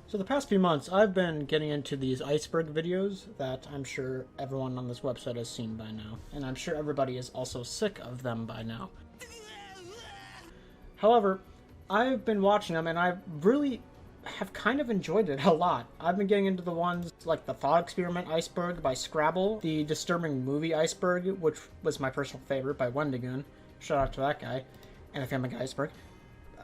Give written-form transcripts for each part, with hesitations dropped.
So the past few months, I've been getting into these iceberg videos that I'm sure everyone on this website has seen by now, and I'm sure everybody is also sick of them by now. However, I've been watching them and I really have kind of enjoyed it a lot. I've been getting into the ones like the Thought Experiment Iceberg by Scrabble, the Disturbing Movie Iceberg, which was my personal favorite by Wendigoon. Shout out to that guy, and the Family Guy Iceberg.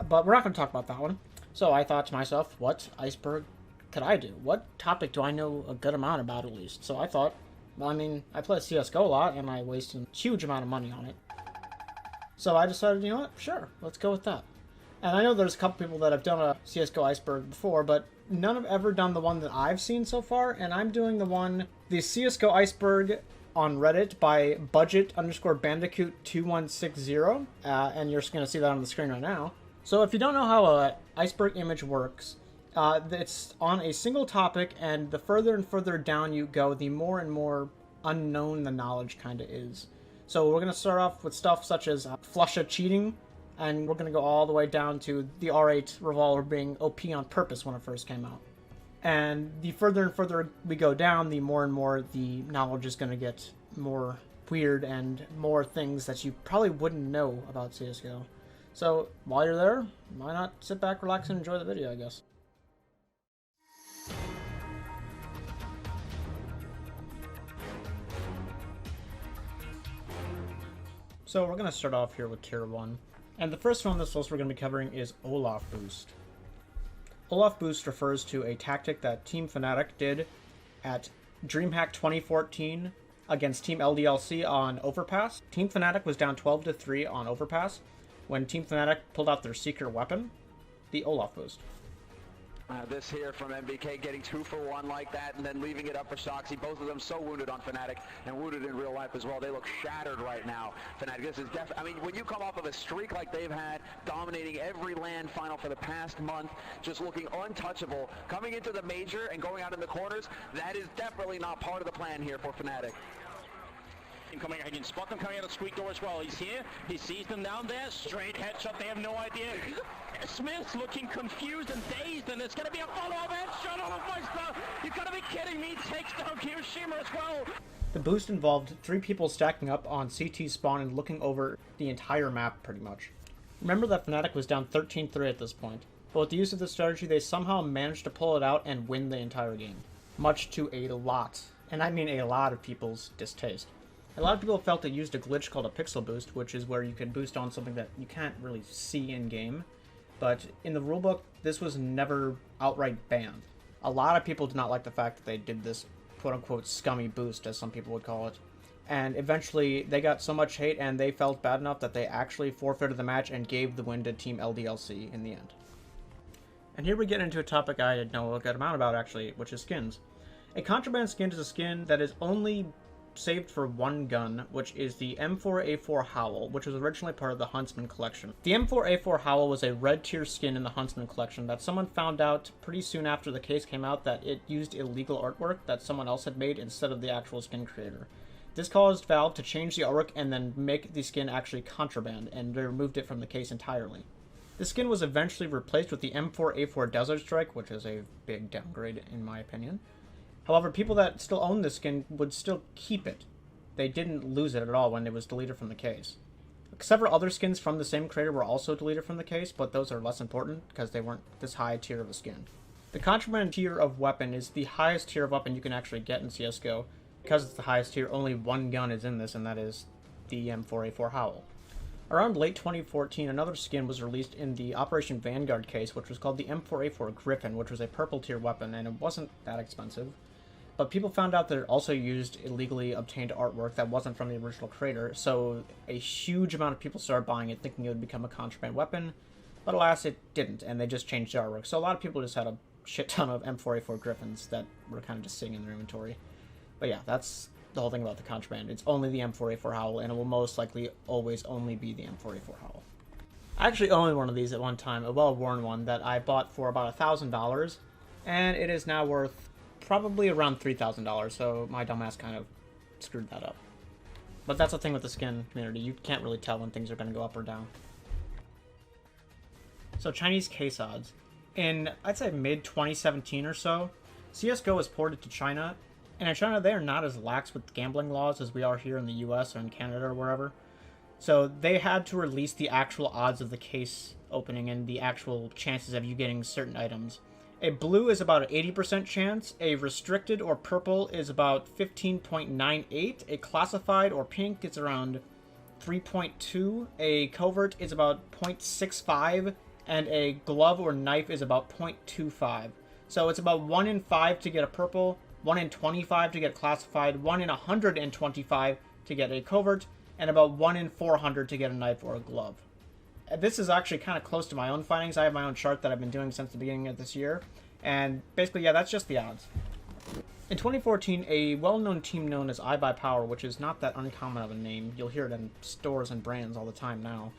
But we're not going to talk about that one. So I thought to myself, what iceberg could I do? What topic do I know a good amount about at least? So I thought, well, I mean, I play CSGO a lot and I wasted a huge amount of money on it. So I decided, you know what, sure, let's go with that. And I know there's a couple people that have done a CSGO iceberg before, but none have ever done the one that I've seen so far, and I'm doing the CSGO iceberg on Reddit by budget_bandicoot2160, and you're just going to see that on the screen right now. So if you don't know how an iceberg image works, it's on a single topic, and the further and further down you go, the more and more unknown the knowledge kind of is. So we're going to start off with stuff such as Flusha cheating, and we're going to go all the way down to the R8 revolver being OP on purpose when it first came out. And the further and further we go down, the more and more the knowledge is going to get more weird and more things that you probably wouldn't know about CSGO. So, while you're there, why not sit back, relax, and enjoy the video, I guess. So, we're going to start off here with Tier 1. And the first one on this list we're going to be covering is Olof Boost. Olof Boost refers to a tactic that Team Fnatic did at DreamHack 2014 against Team LDLC on Overpass. Team Fnatic was down 12-3 on Overpass when Team Fnatic pulled out their secret weapon, the Olof Boost. This here from MBK getting 2 for 1 like that and then leaving it up for Soxy. Both of them so wounded on Fnatic and wounded in real life as well. They look shattered right now. Fnatic, this is definitely, I mean, when you come off of a streak like they've had, dominating every LAN final for the past month, just looking untouchable, coming into the major and going out in the corners, that is definitely not part of the plan here for Fnatic. Coming, I can spot them coming out of Squeak door as well. He's here, he sees them down there, straight headshot, they have no idea. Smith's looking confused and dazed, and it's going to be a follow-up headshot on a Meister. You've got to be kidding me, takes down Hiroshima as well. The boost involved 3 people stacking up on CT spawn and looking over the entire map, pretty much. Remember that Fnatic was down 13-3 at this point, but with the use of this strategy, they somehow managed to pull it out and win the entire game. Much to a lot, and I mean a lot of people's distaste. A lot of people felt it used a glitch called a pixel boost, which is where you can boost on something that you can't really see in-game. But in the rulebook, this was never outright banned. A lot of people did not like the fact that they did this quote-unquote scummy boost, as some people would call it. And eventually, they got so much hate and they felt bad enough that they actually forfeited the match and gave the win to Team LDLC in the end. And here we get into a topic I didn't know a good amount about, actually, which is skins. A contraband skin is a skin that is only saved for one gun, which is the M4A4 Howl, which was originally part of the Huntsman collection. The M4A4 Howl was a red tier skin in the Huntsman collection that someone found out pretty soon after the case came out that it used illegal artwork that someone else had made instead of the actual skin creator. This caused Valve to change the artwork and then make the skin actually contraband, and they removed it from the case entirely. The skin was eventually replaced with the M4A4 Desert Strike, which is a big downgrade in my opinion. However, people that still own this skin would still keep it. They didn't lose it at all when it was deleted from the case. Several other skins from the same creator were also deleted from the case, but those are less important because they weren't this high tier of a skin. The contraband tier of weapon is the highest tier of weapon you can actually get in CSGO. Because it's the highest tier, only one gun is in this, and that is the M4A4 Howl. Around late 2014, another skin was released in the Operation Vanguard case, which was called the M4A4 Griffin, which was a purple tier weapon, and it wasn't that expensive. But people found out that it also used illegally obtained artwork that wasn't from the original creator, so a huge amount of people started buying it thinking it would become a contraband weapon, but alas it didn't, and they just changed the artwork. So a lot of people just had a shit ton of M4A4 Griffins that were kind of just sitting in their inventory. But yeah, that's the whole thing about the contraband. It's only the M4A4 Howl, and it will most likely always only be the M4A4 Howl. I actually owned one of these at one time, a well-worn one that I bought for about $1,000, and it is now worth probably around $3,000, so my dumbass kind of screwed that up. But that's the thing with the skin community, you can't really tell when things are going to go up or down. So Chinese case odds. In, I'd say, mid-2017 or so, CSGO was ported to China, and in China they are not as lax with gambling laws as we are here in the US or in Canada or wherever. So they had to release the actual odds of the case opening and the actual chances of you getting certain items. A blue is about an 80% chance, a restricted or purple is about 15.98, a classified or pink is around 3.2, a covert is about 0.65, and a glove or knife is about 0.25. So it's about 1 in 5 to get a purple, 1 in 25 to get classified, 1 in 125 to get a covert, and about 1 in 400 to get a knife or a glove. This is actually kind of close to my own findings. I have my own chart that I've been doing since the beginning of this year. And basically, yeah, that's just the odds. In 2014, a well-known team known as Ibuypower, which is not that uncommon of a name, you'll hear it in stores and brands all the time now,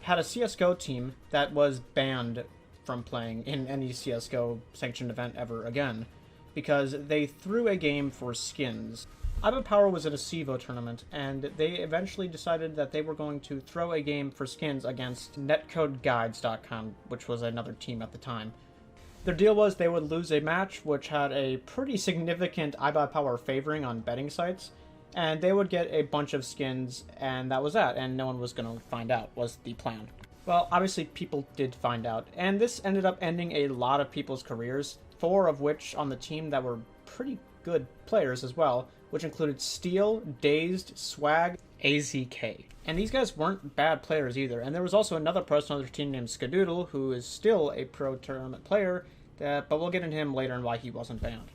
had a CSGO team that was banned from playing in any CSGO sanctioned event ever again, because they threw a game for skins. Ibuypower was at a CEVO tournament, and they eventually decided that they were going to throw a game for skins against netcodeguides.com, which was another team at the time. Their deal was they would lose a match which had a pretty significant Ibuypower favoring on betting sites, and they would get a bunch of skins, and that was that, and no one was going to find out, was the plan. Well, obviously people did find out, and this ended up ending a lot of people's careers, 4 of which on the team that were pretty good players as well, which included Steel, Dazed, Swag, AZK. And these guys weren't bad players either, and there was also another person on their team named Skadoodle, who is still a pro tournament player, but we'll get into him later and why he wasn't banned.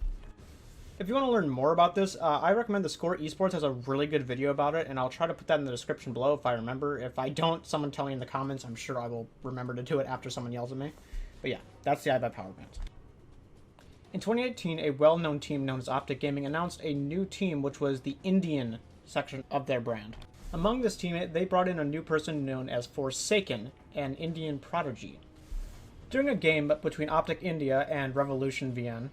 If you want to learn more about this, I recommend the Score Esports has a really good video about it, and I'll try to put that in the description below if I remember. If I don't, someone tell me in the comments. I'm sure I will remember to do it after someone yells at me. But yeah, that's the Ibuypower bans. In 2018, a well-known team known as Optic Gaming announced a new team, which was the Indian section of their brand. Among this team, they brought in a new person known as Forsaken, an Indian prodigy. During a game between Optic India and Revolution VN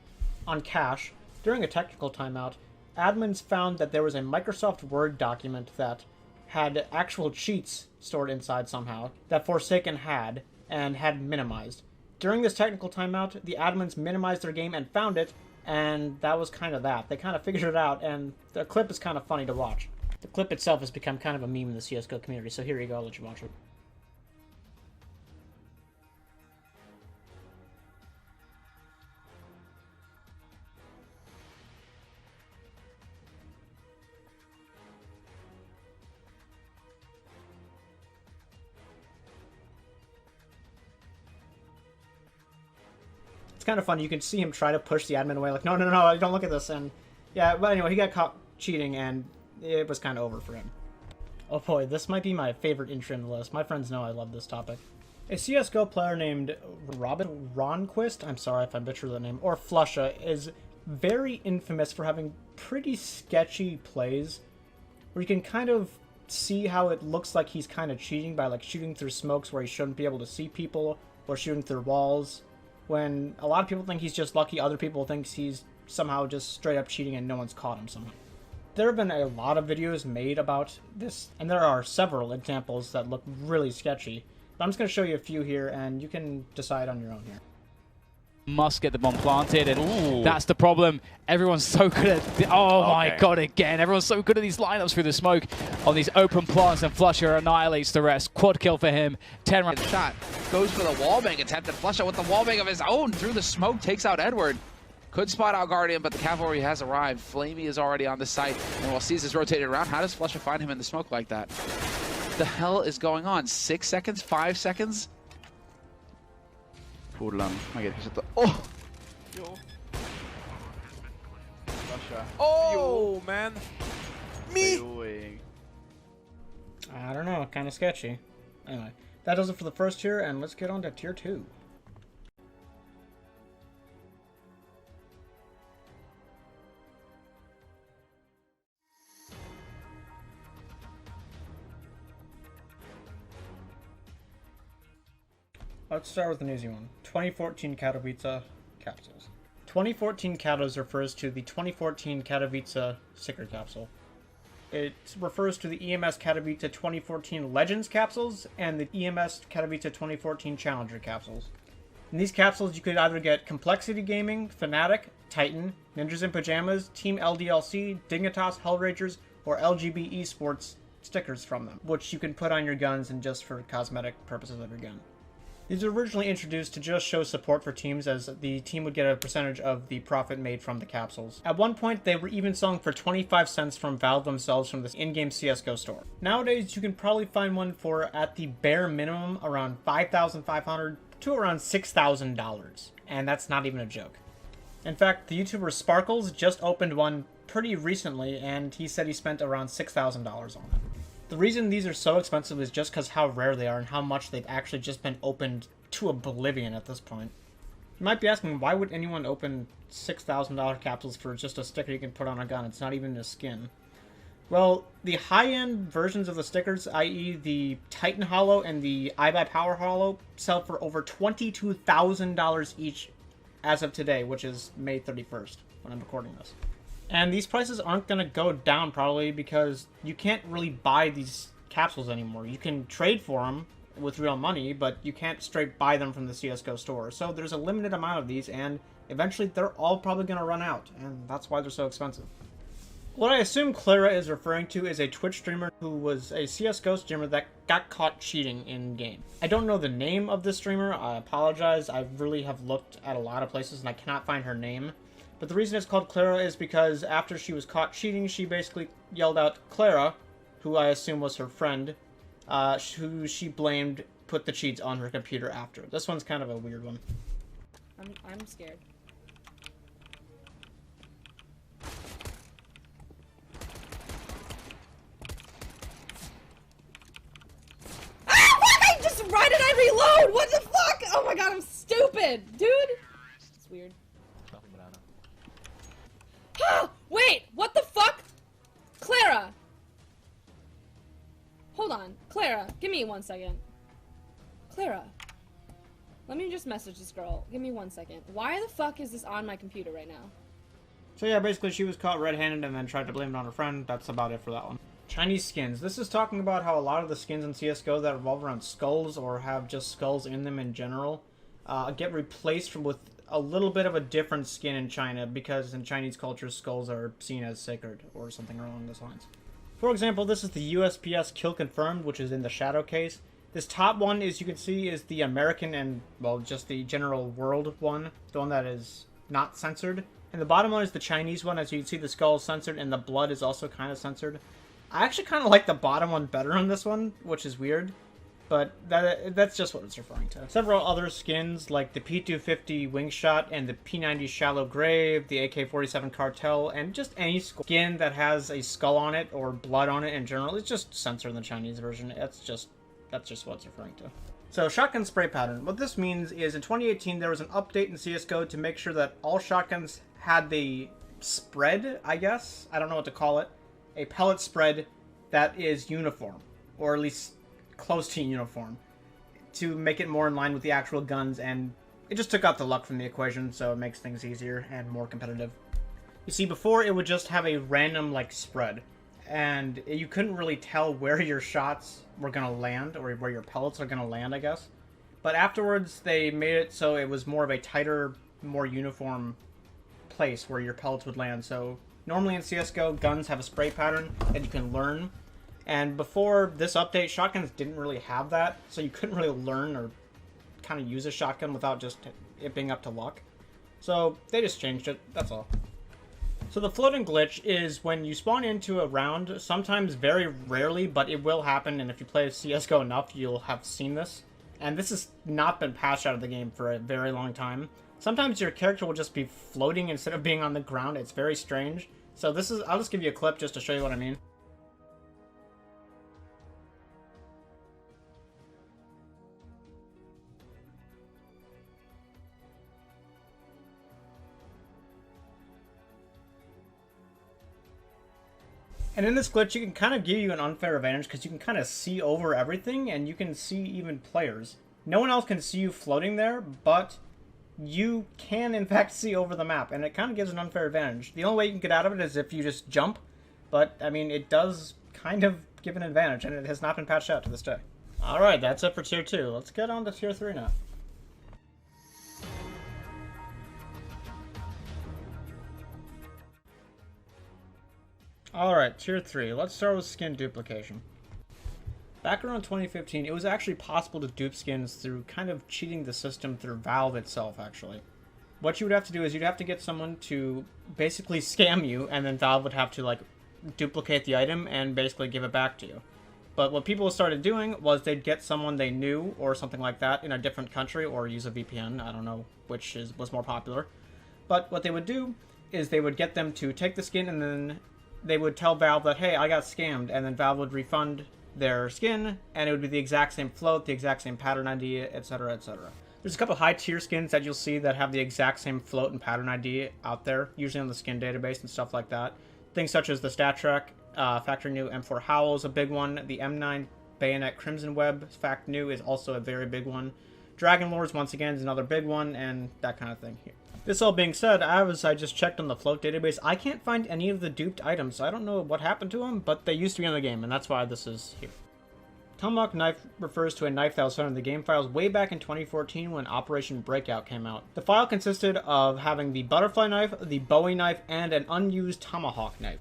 on Cash, during a technical timeout, admins found that there was a Microsoft Word document that had actual cheats stored inside somehow that Forsaken had and had minimized. During this technical timeout, the admins minimized their game and found it, and that was kind of that. They kind of figured it out, and the clip is kind of funny to watch. The clip itself has become kind of a meme in the CSGO community, so here you go, I'll let you watch it. Kind of funny. You can see him try to push the admin away, like, no, don't look at this. And yeah, but anyway, he got caught cheating, and it was kind of over for him. Oh boy, this might be my favorite intro in the list. My friends know I love this topic. A CSGO player named Robin Ronquist, I'm sorry if I butchered the name, or Flusha, is very infamous for having pretty sketchy plays, where you can kind of see how it looks like he's kind of cheating by like shooting through smokes where he shouldn't be able to see people, or shooting through walls. When a lot of people think he's just lucky, other people think he's somehow just straight up cheating and no one's caught him somehow. There have been a lot of videos made about this, and there are several examples that look really sketchy. But I'm just going to show you a few here, and you can decide on your own here. Must get the bomb planted, and that's the problem. Everyone's so good at my god, again. Everyone's so good at these lineups through the smoke on these open plants, and Flusher annihilates the rest. Quad kill for him. 10 rounds. Shot goes for the wallbang attempt, and Flusher with the wallbang of his own through the smoke takes out Edward. Could spot out Guardian, but the cavalry has arrived. Flamey is already on the site, and while C's is rotated around, how does Flusher find him in the smoke like that? What the hell is going on? 6 seconds? 5 seconds? Oh! Oh, man. Me! I don't know, kind of sketchy. Anyway, that does it for the first tier, and let's get on to tier 2. Let's start with an easy one. 2014 Katowice capsules. 2014 Katos refers to the 2014 Katowice sticker capsule. It refers to the EMS Katowice 2014 Legends capsules and the EMS Katowice 2014 Challenger capsules. In these capsules, you could either get Complexity Gaming, Fnatic, Titan, Ninjas in Pajamas, Team LDLC, Dignitas, Hellragers, or LGB Esports stickers from them, which you can put on your guns and just for cosmetic purposes of your gun. These were originally introduced to just show support for teams, as the team would get a percentage of the profit made from the capsules. At one point, they were even selling for 25 cents from Valve themselves from this in-game CSGO store. Nowadays, you can probably find one for, at the bare minimum, around $5,500 to around $6,000. And that's not even a joke. In fact, the YouTuber Sparkles just opened one pretty recently, and he said he spent around $6,000 on it. The reason these are so expensive is just because how rare they are and how much they've actually just been opened to oblivion at this point. You might be asking, why would anyone open $6,000 capsules for just a sticker you can put on a gun? It's not even a skin. Well, the high-end versions of the stickers, i.e. the Titan Hollow and the Ibuypower Hollow, sell for over $22,000 each as of today, which is May 31st when I'm recording this. And these prices aren't going to go down probably because you can't really buy these capsules anymore. You can trade for them with real money, but you can't straight buy them from the CSGO store. So there's a limited amount of these, and eventually they're all probably going to run out, and that's why they're so expensive. What I assume Clara is referring to is a Twitch streamer who was a CSGO streamer that got caught cheating in-game. I don't know the name of this streamer, I apologize. I really have looked at a lot of places and I cannot find her name. But the reason it's called Clara is because after she was caught cheating, she basically yelled out Clara, who I assume was her friend, who she blamed put the cheats on her computer after. This one's kind of a weird one. I'm scared. Ah, fuck! Why did I reload? What the fuck? Oh my god, I'm stupid, dude. It's weird. Wait, what the fuck? Clara! Hold on. Clara, give me 1 second. Clara. Let me just message this girl. Give me 1 second. Why the fuck is this on my computer right now? So yeah, basically she was caught red-handed and then tried to blame it on her friend. That's about it for that one. Chinese skins. This is talking about how a lot of the skins in CSGO that revolve around skulls or have just skulls in them in general get replaced with a little bit of a different skin in China, because in Chinese culture, skulls are seen as sacred or something along those lines. For example, this is the USPS Kill Confirmed, which is in the shadow case. This top one, as you can see, is the American and, well, just the general world one, the one that is not censored. And the bottom one is the Chinese one. As you can see, the skull is censored and the blood is also kind of censored. I actually kind of like the bottom one better on this one, which is weird. But that's just what it's referring to. Several other skins, like the P250 Wingshot and the P90 Shallow Grave, the AK-47 Cartel, and just any skin that has a skull on it or blood on it in general, it's just censored in the Chinese version. That's just what it's referring to. So, shotgun spray pattern. What this means is in 2018 there was an update in CSGO to make sure that all shotguns had the spread, I guess? I don't know what to call it. A pellet spread that is uniform, or at least close to uniform, to make it more in line with the actual guns, and it just took out the luck from the equation, so it makes things easier and more competitive. You see, before it would just have a random, like, spread, and you couldn't really tell where your shots were going to land, or where your pellets are going to land, I guess. But afterwards, they made it so it was more of a tighter, more uniform place where your pellets would land. So normally in CSGO, guns have a spray pattern that you can learn. And before this update, shotguns didn't really have that, so you couldn't really learn or kind of use a shotgun without just it being up to luck. So they just changed it, that's all. So the floating glitch is when you spawn into a round, sometimes very rarely, but it will happen, and if you play CSGO enough, you'll have seen this. And this has not been patched out of the game for a very long time. Sometimes your character will just be floating instead of being on the ground. It's very strange. So this is, I'll just give you a clip just to show you what I mean. And in this glitch, you can kind of give you an unfair advantage because you can kind of see over everything and you can see even players. No one else can see you floating there, but you can in fact see over the map, and it kind of gives an unfair advantage. The only way you can get out of it is if you just jump, but I mean, it does kind of give an advantage, and it has not been patched out to this day. Alright, that's it for Tier 2. Let's get on to Tier 3 now. Alright, tier 3. Let's start with skin duplication. Back around 2015, it was actually possible to dupe skins through kind of cheating the system through Valve itself, actually. What you would have to do is you'd have to get someone to basically scam you, and then Valve would have to, like, duplicate the item and basically give it back to you. But what people started doing was they'd get someone they knew or something like that in a different country, or use a VPN, I don't know which was more popular. But what they would do is they would get them to take the skin, and then they would tell Valve that, hey, I got scammed, and then Valve would refund their skin, and it would be the exact same float, the exact same pattern ID, etc., etc. There's a couple high tier skins that you'll see that have the exact same float and pattern ID out there, usually on the skin database and stuff like that. Things such as the StatTrak Factory New M4 Howl is a big one. The M9 Bayonet Crimson Web Fact New is also a very big one. Dragon Lords, once again, is another big one, and that kind of thing here. This all being said, as I just checked on the float database, I can't find any of the duped items, so I don't know what happened to them, but they used to be in the game, and that's why this is here. Tomahawk knife refers to a knife that was found in the game files way back in 2014 when Operation Breakout came out. The file consisted of having the butterfly knife, the Bowie knife, and an unused tomahawk knife.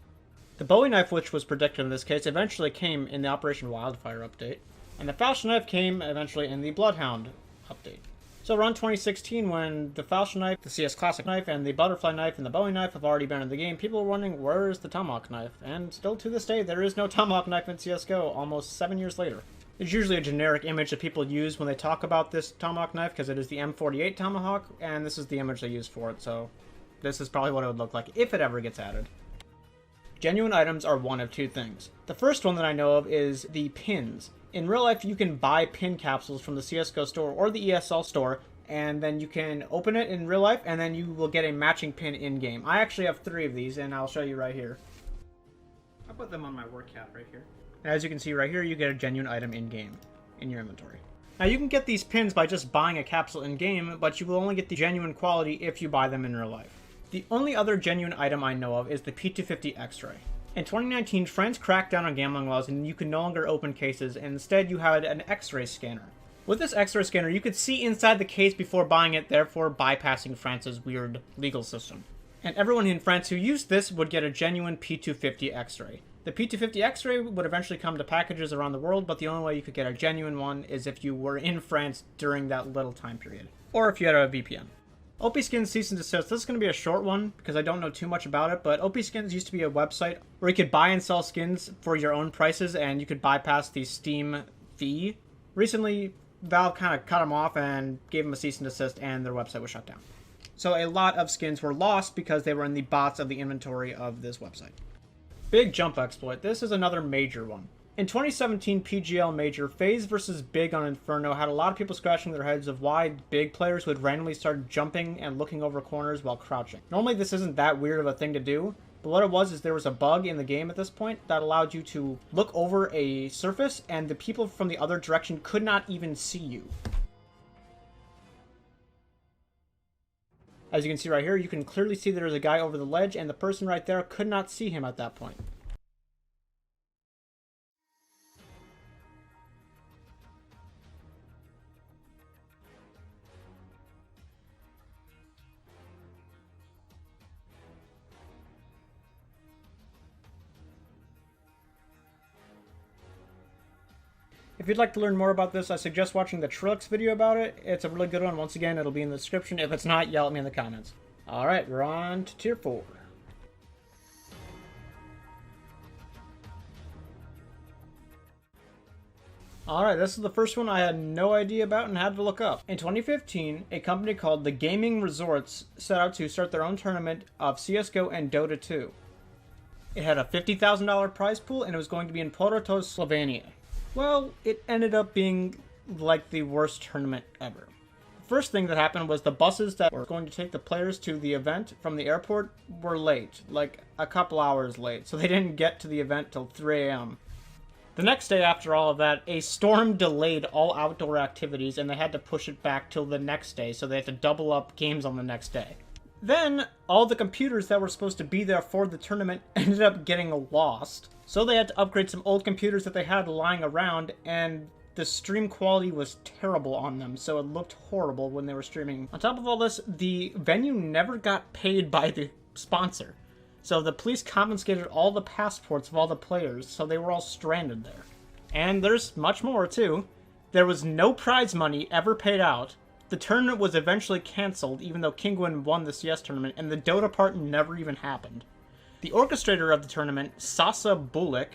The Bowie knife, which was predicted in this case, eventually came in the Operation Wildfire update, and the Falchion knife came eventually in the Bloodhound update. So around 2016, when the Falchion knife, the CS Classic knife, and the butterfly knife and the Bowie knife have already been in the game, people were wondering, where is the Tomahawk knife? And still to this day, there is no Tomahawk knife in CSGO, almost 7 years later. There's usually a generic image that people use when they talk about this Tomahawk knife, because it is the M48 Tomahawk, and this is the image they use for it, so this is probably what it would look like if it ever gets added. Genuine items are one of two things. The first one that I know of is the pins. In real life, you can buy pin capsules from the CSGO store or the ESL store, and then you can open it in real life, and then you will get a matching pin in-game. I actually have 3 of these, and I'll show you right here. I'll put them on my work cap right here. And as you can see right here, you get a genuine item in-game, in your inventory. Now, you can get these pins by just buying a capsule in-game, but you will only get the genuine quality if you buy them in real life. The only other genuine item I know of is the P250 X-Ray. In 2019, France cracked down on gambling laws, and you could no longer open cases, and instead you had an X-ray scanner. With this X-ray scanner, you could see inside the case before buying it, therefore bypassing France's weird legal system. And everyone in France who used this would get a genuine P250 X-ray. The P250 X-ray would eventually come to packages around the world, but the only way you could get a genuine one is if you were in France during that little time period, or if you had a VPN. OP Skins Cease and Desist. This is going to be a short one because I don't know too much about it, but OP Skins used to be a website where you could buy and sell skins for your own prices, and you could bypass the Steam fee. Recently, Valve kind of cut them off and gave them a cease and desist, and their website was shut down. So a lot of skins were lost because they were in the bots of the inventory of this website. Big jump exploit. This is another major one. In 2017 PGL Major, FaZe vs Big on Inferno had a lot of people scratching their heads of why Big players would randomly start jumping and looking over corners while crouching. Normally this isn't that weird of a thing to do, but what it was is there was a bug in the game at this point that allowed you to look over a surface and the people from the other direction could not even see you. As you can see right here, you can clearly see there's a guy over the ledge, and the person right there could not see him at that point. If you'd like to learn more about this, I suggest watching the Trilix video about it. It's a really good one. Once again, it'll be in the description. If it's not, yell at me in the comments. Alright, we're on to Tier 4. Alright, this is the first one I had no idea about and had to look up. In 2015, a company called The Gaming Resorts set out to start their own tournament of CSGO and Dota 2. It had a $50,000 prize pool, and it was going to be in Porto, Slovenia. Well, it ended up being like the worst tournament ever. The first thing that happened was the buses that were going to take the players to the event from the airport were late, like a couple hours late, so they didn't get to the event till 3 a.m. The next day after all of that, a storm delayed all outdoor activities and they had to push it back till the next day, so they had to double up games on the next day. Then, all the computers that were supposed to be there for the tournament ended up getting lost. So they had to upgrade some old computers that they had lying around, and the stream quality was terrible on them, so it looked horrible when they were streaming. On top of all this, the venue never got paid by the sponsor. So the police confiscated all the passports of all the players, so they were all stranded there. And there's much more, too. There was no prize money ever paid out. The tournament was eventually cancelled, even though Kinguin won the CS tournament, and the Dota part never even happened. The orchestrator of the tournament, Sasa Bulik,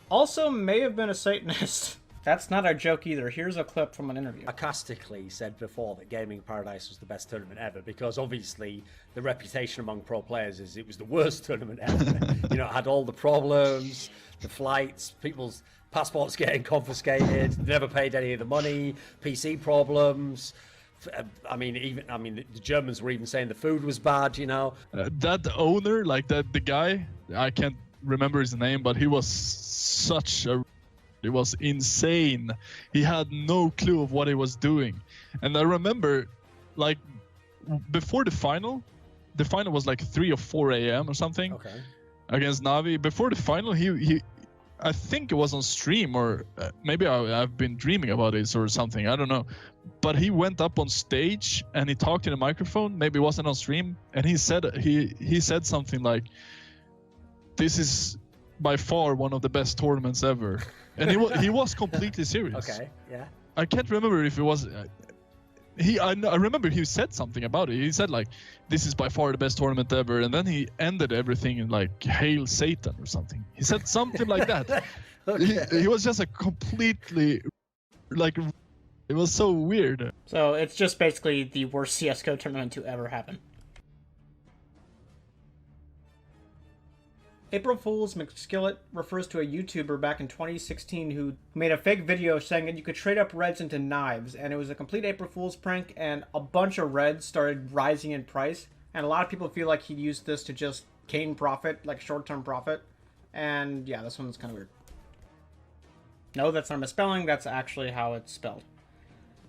also may have been a Satanist. That's not our joke either. Here's a clip from an interview. Sarcastically said before that Gaming Paradise was the best tournament ever, because obviously the reputation among pro players is it was the worst tournament ever. You know, it had all the problems, the flights, people's passports getting confiscated, never paid any of the money, PC problems. I mean, the Germans were even saying the food was bad, you know. That owner, like the guy, I can't remember his name, but he was it was insane. He had no clue of what he was doing. And I remember, like, before the final was like 3 or 4 a.m. or something, Okay. Against Navi. Before the final, he I think it was on stream, or maybe I've been dreaming about this or something, I don't know. But he went up on stage and he talked in the microphone, maybe it wasn't on stream, and he said something like, "This is by far one of the best tournaments ever." And he was completely serious. Okay, yeah. I can't remember if it was... I remember he said something about it. He said, like, "This is by far the best tournament ever," and then he ended everything in, like, "Hail Satan" or something. He said something like that. Okay. He was just a completely... like, it was so weird. So it's just basically the worst CSGO tournament to ever happen. April Fool's McSkillet refers to a YouTuber back in 2016 who made a fake video saying that you could trade up reds into knives, and it was a complete April Fool's prank, and a bunch of reds started rising in price, and a lot of people feel like he used this to just gain profit, like short-term profit, and yeah, this one's kind of weird. No, that's not a misspelling, that's actually how it's spelled.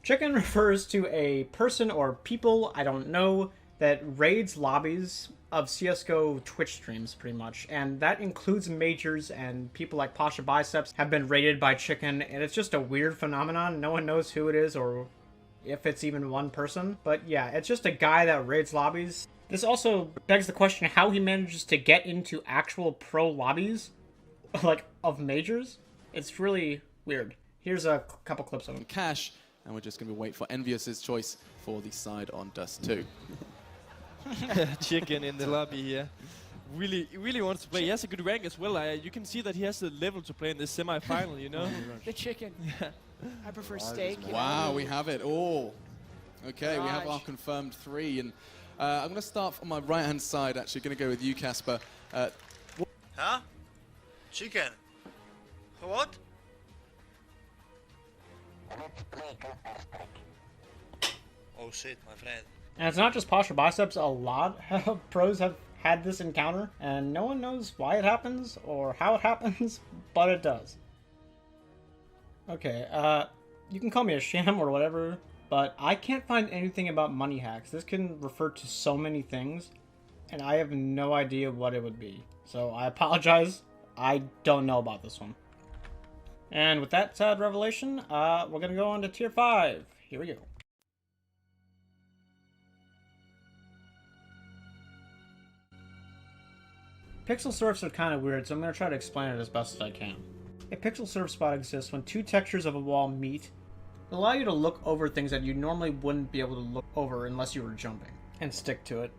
Chicken refers to a person or people, I don't know, that raids lobbies of CSGO Twitch streams, pretty much. And that includes majors, and people like Pasha Biceps have been raided by Chicken, and it's just a weird phenomenon. No one knows who it is or if it's even one person. But yeah, it's just a guy that raids lobbies. This also begs the question how he manages to get into actual pro lobbies, like, of majors. It's really weird. Here's a couple clips of him. Cash, and we're just going to wait for Envious's choice for the side on Dust 2. Chicken in the lobby here. Really wants to play. He has a good rank as well. You can see that he has the level to play in this semi-final, you know? The chicken. I prefer steak. Wow, we have it all. Okay, we have our confirmed 3. And I'm going to start on my right-hand side, actually. Going to go with you, Casper. Huh? Chicken? What? Oh shit, my friend. And it's not just Pasha Biceps, a lot of pros have had this encounter, and no one knows why it happens or how it happens, but it does. Okay, you can call me a sham or whatever, but I can't find anything about money hacks. This can refer to so many things, and I have no idea what it would be. So I apologize, I don't know about this one. And with that sad revelation, we're gonna go on to Tier 5. Here we go. Pixel surfs are kind of weird, so I'm going to try to explain it as best as I can. A pixel surf spot exists when two textures of a wall meet. It allows you to look over things that you normally wouldn't be able to look over unless you were jumping, and stick to it.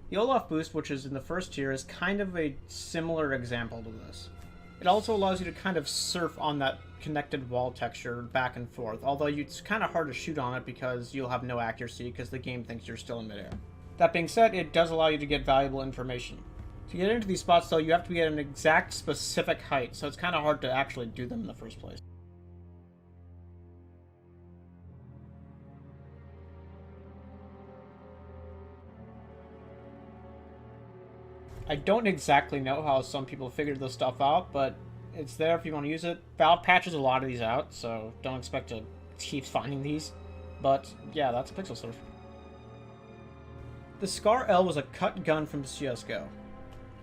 The Olof Boost, which is in the first tier, is kind of a similar example to this. It also allows you to kind of surf on that connected wall texture back and forth, although it's kind of hard to shoot on it because you'll have no accuracy because the game thinks you're still in midair. That being said, it does allow you to get valuable information. To get into these spots, though, you have to be at an exact specific height, so it's kind of hard to actually do them in the first place. I don't exactly know how some people figured this stuff out, but it's there if you want to use it. Valve patches a lot of these out, so don't expect to keep finding these. But yeah, that's a pixel surf. The Scar L was a cut gun from CSGO.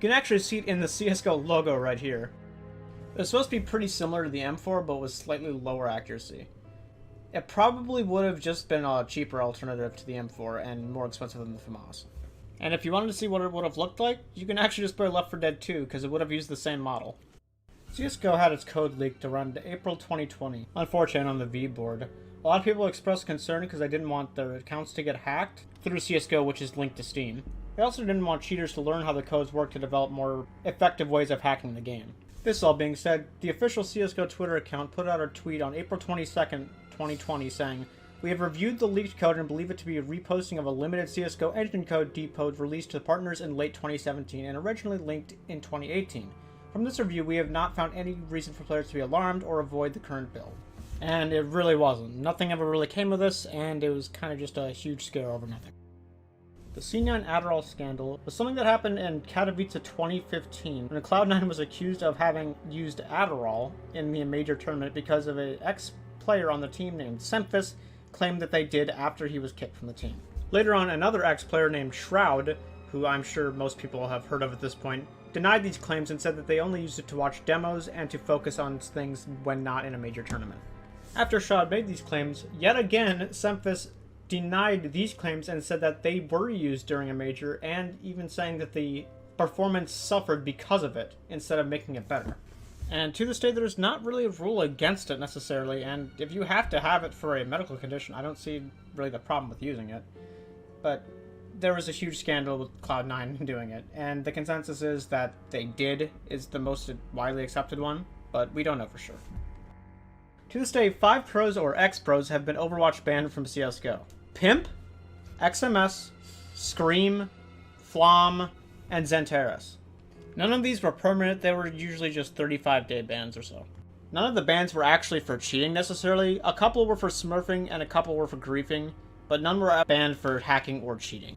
You can actually see it in the CSGO logo right here. It was supposed to be pretty similar to the M4, but with slightly lower accuracy. It probably would have just been a cheaper alternative to the M4 and more expensive than the FAMAS. And if you wanted to see what it would have looked like, you can actually just play Left 4 Dead 2, because it would have used the same model. CSGO had its code leaked around April 2020, unfortunately on the V board. A lot of people expressed concern because they didn't want their accounts to get hacked through CSGO, which is linked to Steam. They also didn't want cheaters to learn how the codes work to develop more effective ways of hacking the game. This all being said, the official CSGO Twitter account put out a tweet on April 22nd, 2020 saying, "We have reviewed the leaked code and believe it to be a reposting of a limited CSGO engine code depot released to partners in late 2017 and originally linked in 2018. From this review, we have not found any reason for players to be alarmed or avoid the current build." And it really wasn't. Nothing ever really came of this, and it was kind of just a huge scare over nothing. The C9 Adderall scandal was something that happened in Katowice 2015 when Cloud9 was accused of having used Adderall in the major tournament because of an ex-player on the team named Semphis claimed that they did after he was kicked from the team. Later on, another ex-player named Shroud, who I'm sure most people have heard of at this point, denied these claims and said that they only used it to watch demos and to focus on things when not in a major tournament. After Shroud made these claims, yet again, Semphis denied these claims and said that they were used during a major, and even saying that the performance suffered because of it, instead of making it better. And to this day, there's not really a rule against it necessarily, and if you have to have it for a medical condition, I don't see really the problem with using it. But there was a huge scandal with Cloud9 doing it, and the consensus is that they did is the most widely accepted one, but we don't know for sure. To this day, 5 pros or ex-pros have been Overwatch banned from CSGO. Pimp, XMS, Scream, Flom, and Xantares. None of these were permanent, they were usually just 35-day bans or so. None of the bans were actually for cheating necessarily. A couple were for smurfing and a couple were for griefing, but none were banned for hacking or cheating.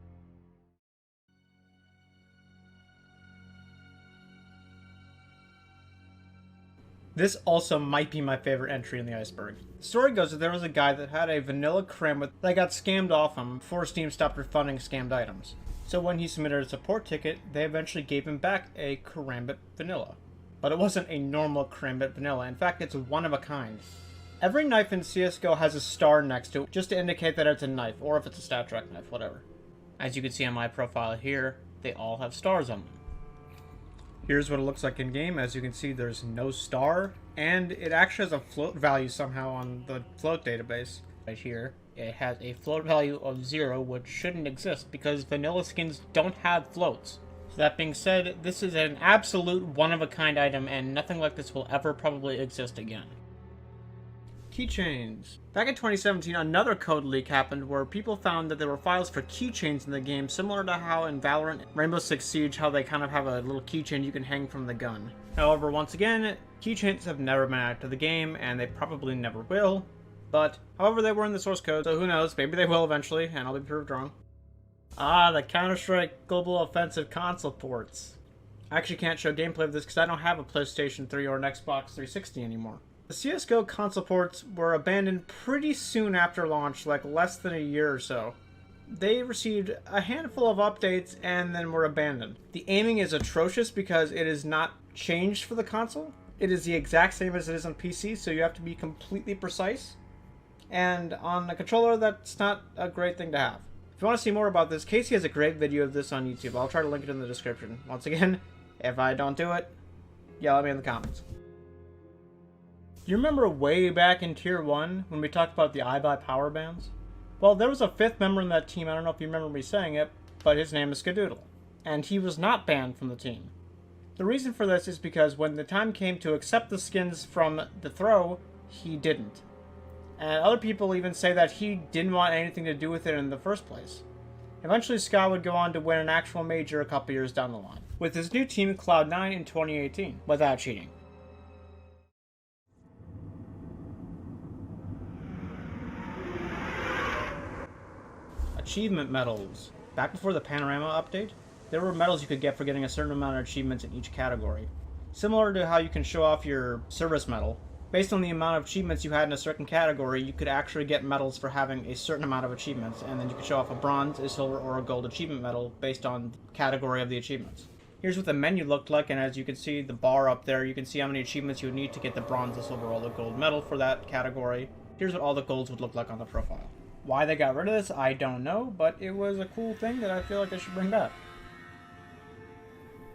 This also might be my favorite entry in the Iceberg. The story goes that there was a guy that had a vanilla Karambit that got scammed off him before Steam stopped refunding scammed items. So when he submitted a support ticket, they eventually gave him back a Karambit vanilla. But it wasn't a normal Karambit vanilla, in fact it's one of a kind. Every knife in CSGO has a star next to it, just to indicate that it's a knife, or if it's a stat track knife, whatever. As you can see on my profile here, they all have stars on them. Here's what it looks like in game. As you can see, there's no star, and it actually has a float value somehow on the float database. Right here, it has a float value of 0, which shouldn't exist because vanilla skins don't have floats. So that being said, this is an absolute one-of-a-kind item, and nothing like this will ever probably exist again. Keychains. Back in 2017, another code leak happened where people found that there were files for keychains in the game, similar to how in Valorant, Rainbow Six Siege, how they kind of have a little keychain you can hang from the gun. However, once again, keychains have never been added to the game, and they probably never will. But, however, they were in the source code, so who knows, maybe they will eventually, and I'll be proved wrong. Ah, the Counter-Strike Global Offensive console ports. I actually can't show gameplay of this because I don't have a PlayStation 3 or an Xbox 360 anymore. The CSGO console ports were abandoned pretty soon after launch, like less than a year or so. They received a handful of updates and then were abandoned. The aiming is atrocious because it is not changed for the console. It is the exact same as it is on PC, so you have to be completely precise. And on a controller, that's not a great thing to have. If you want to see more about this, Casey has a great video of this on YouTube. I'll try to link it in the description. Once again, if I don't do it, yell at me in the comments. Do you remember way back in Tier 1 when we talked about the Ibuypower bans? Well, there was a 5th member in that team, I don't know if you remember me saying it, but his name is Skadoodle. And he was not banned from the team. The reason for this is because when the time came to accept the skins from the throw, he didn't. And other people even say that he didn't want anything to do with it in the first place. Eventually, Ska would go on to win an actual major a couple years down the line, with his new team Cloud9 in 2018, without cheating. Achievement medals. Back before the Panorama update, there were medals you could get for getting a certain amount of achievements in each category. Similar to how you can show off your service medal. Based on the amount of achievements you had in a certain category, you could actually get medals for having a certain amount of achievements, and then you could show off a bronze, a silver, or a gold achievement medal based on the category of the achievements. Here's what the menu looked like, and as you can see, the bar up there, you can see how many achievements you would need to get the bronze, the silver, or the gold medal for that category. Here's what all the golds would look like on the profile. Why they got rid of this, I don't know, but it was a cool thing that I feel like they should bring back.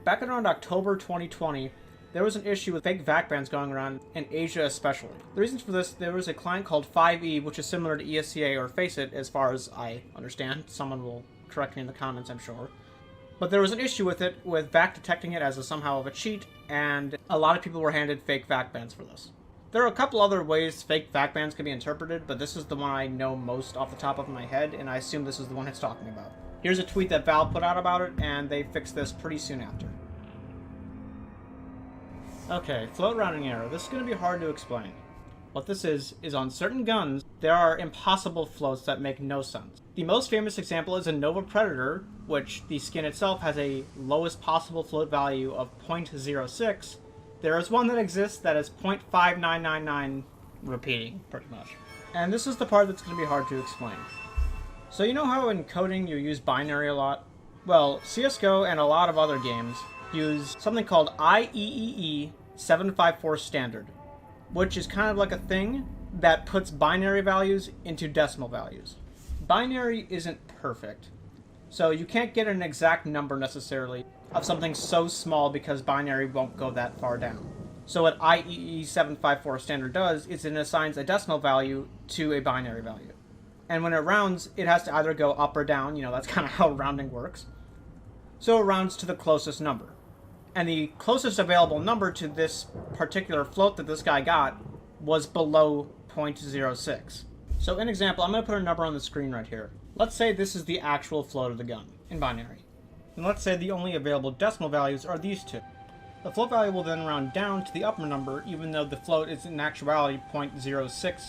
Back around October 2020, there was an issue with fake VAC bans going around in Asia especially. The reasons for this, there was a client called 5e, which is similar to ESCA or Faceit as far as I understand. Someone will correct me in the comments, I'm sure. But there was an issue with it, with VAC detecting it as somehow of a cheat, and a lot of people were handed fake VAC bans for this. There are a couple other ways fake VAC bans can be interpreted, but this is the one I know most off the top of my head, and I assume this is the one it's talking about. Here's a tweet that Valve put out about it, and they fixed this pretty soon after. Okay, float rounding error. This is going to be hard to explain. What this is on certain guns, there are impossible floats that make no sense. The most famous example is a Nova Predator, which the skin itself has a lowest possible float value of 0.06. There is one that exists that is 0.5999 repeating, pretty much. And this is the part that's going to be hard to explain. So you know how in coding you use binary a lot? Well, CSGO and a lot of other games use something called IEEE 754 standard, which is kind of like a thing that puts binary values into decimal values. Binary isn't perfect, so you can't get an exact number necessarily of something so small because binary won't go that far down. So what IEEE 754 standard does is it assigns a decimal value to a binary value. And when it rounds, it has to either go up or down, you know, that's kind of how rounding works. So it rounds to the closest number. And the closest available number to this particular float that this guy got was below 0.06. So an example, I'm going to put a number on the screen right here. Let's say this is the actual float of the gun in binary. And let's say the only available decimal values are these two. The float value will then round down to the upper number, even though the float is in actuality 0.06,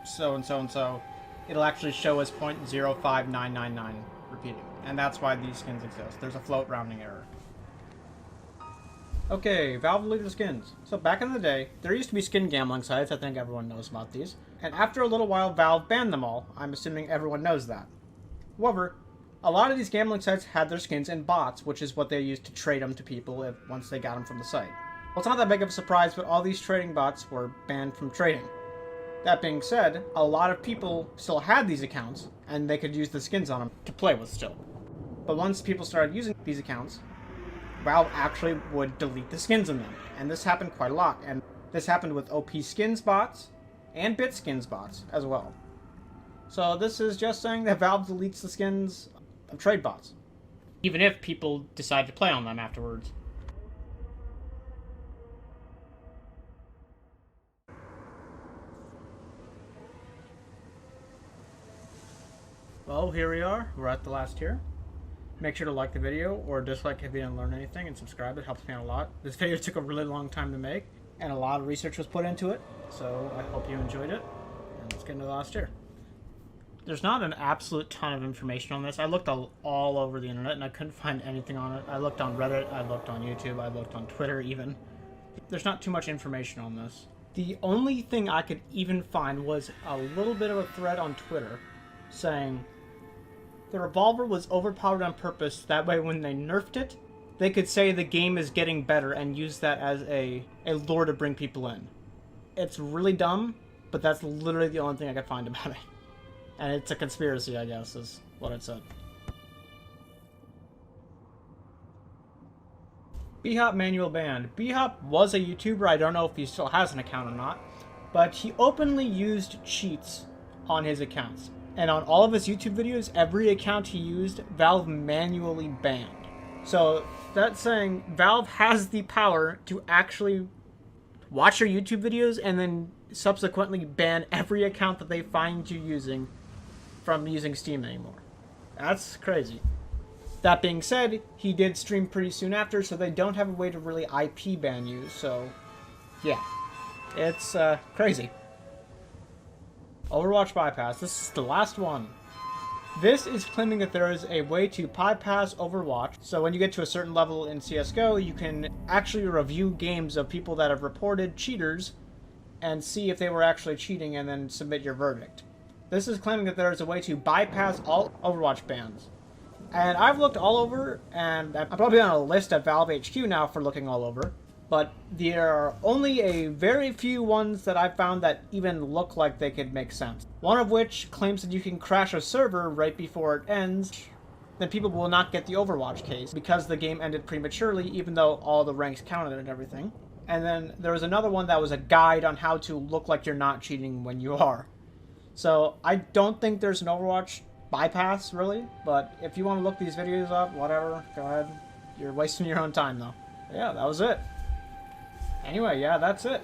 so and so and so. It'll actually show as 0.05999 repeating. And that's why these skins exist. There's a float rounding error. Okay, Valve deleted the skins. So back in the day, there used to be skin gambling sites. I think everyone knows about these. And after a little while, Valve banned them all. I'm assuming everyone knows that. However, a lot of these gambling sites had their skins in bots, which is what they used to trade them to people once they got them from the site. Well, it's not that big of a surprise, but all these trading bots were banned from trading. That being said, a lot of people still had these accounts, and they could use the skins on them to play with still. But once people started using these accounts, Valve actually would delete the skins in them, and this happened quite a lot, and this happened with OP skins bots and bit skins bots as well. So this is just saying that Valve deletes the skins of trade bots, even if people decide to play on them afterwards. Well, here we are. We're at the last tier. Make sure to like the video or dislike if you didn't learn anything, and subscribe. It helps me out a lot. This video took a really long time to make, and a lot of research was put into it, so I hope you enjoyed it. And let's get into the last tier. There's not an absolute ton of information on this. I looked all over the internet, and I couldn't find anything on it. I looked on Reddit, I looked on YouTube, I looked on Twitter even. There's not too much information on this. The only thing I could even find was a little bit of a thread on Twitter saying the revolver was overpowered on purpose, that way when they nerfed it, they could say the game is getting better and use that as a lure to bring people in. It's really dumb, but that's literally the only thing I could find about it. And it's a conspiracy, I guess, is what it said. B-Hop manual banned. B-Hop was a YouTuber, I don't know if he still has an account or not, but he openly used cheats on his accounts. And on all of his YouTube videos, every account he used, Valve manually banned. So that's saying Valve has the power to actually watch your YouTube videos and then subsequently ban every account that they find you using from using Steam anymore. That's crazy. That being said, he did stream pretty soon after, so they don't have a way to really IP ban you, so yeah. It's crazy. Overwatch bypass. This is the last one. This is claiming that there is a way to bypass Overwatch. So when you get to a certain level in CSGO, you can actually review games of people that have reported cheaters and see if they were actually cheating and then submit your verdict. This is claiming that there is a way to bypass all Overwatch bans. And I've looked all over, and I'm probably on a list at Valve HQ now for looking all over. but there are only a very few ones that I've found that even look like they could make sense. One of which claims that you can crash a server right before it ends, then people will not get the Overwatch case because the game ended prematurely, even though all the ranks counted and everything. And then there was another one that was a guide on how to look like you're not cheating when you are. So I don't think there's an Overwatch bypass, really, but if you want to look these videos up, whatever, go ahead. You're wasting your own time, though. But yeah, that was it. Anyway, yeah, that's it.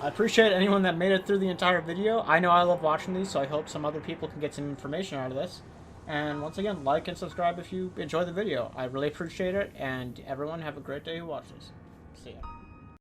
I appreciate anyone that made it through the entire video. I know I love watching these, so I hope some other people can get some information out of this. And once again, like and subscribe if you enjoy the video. I really appreciate it, and everyone have a great day who watches. See ya.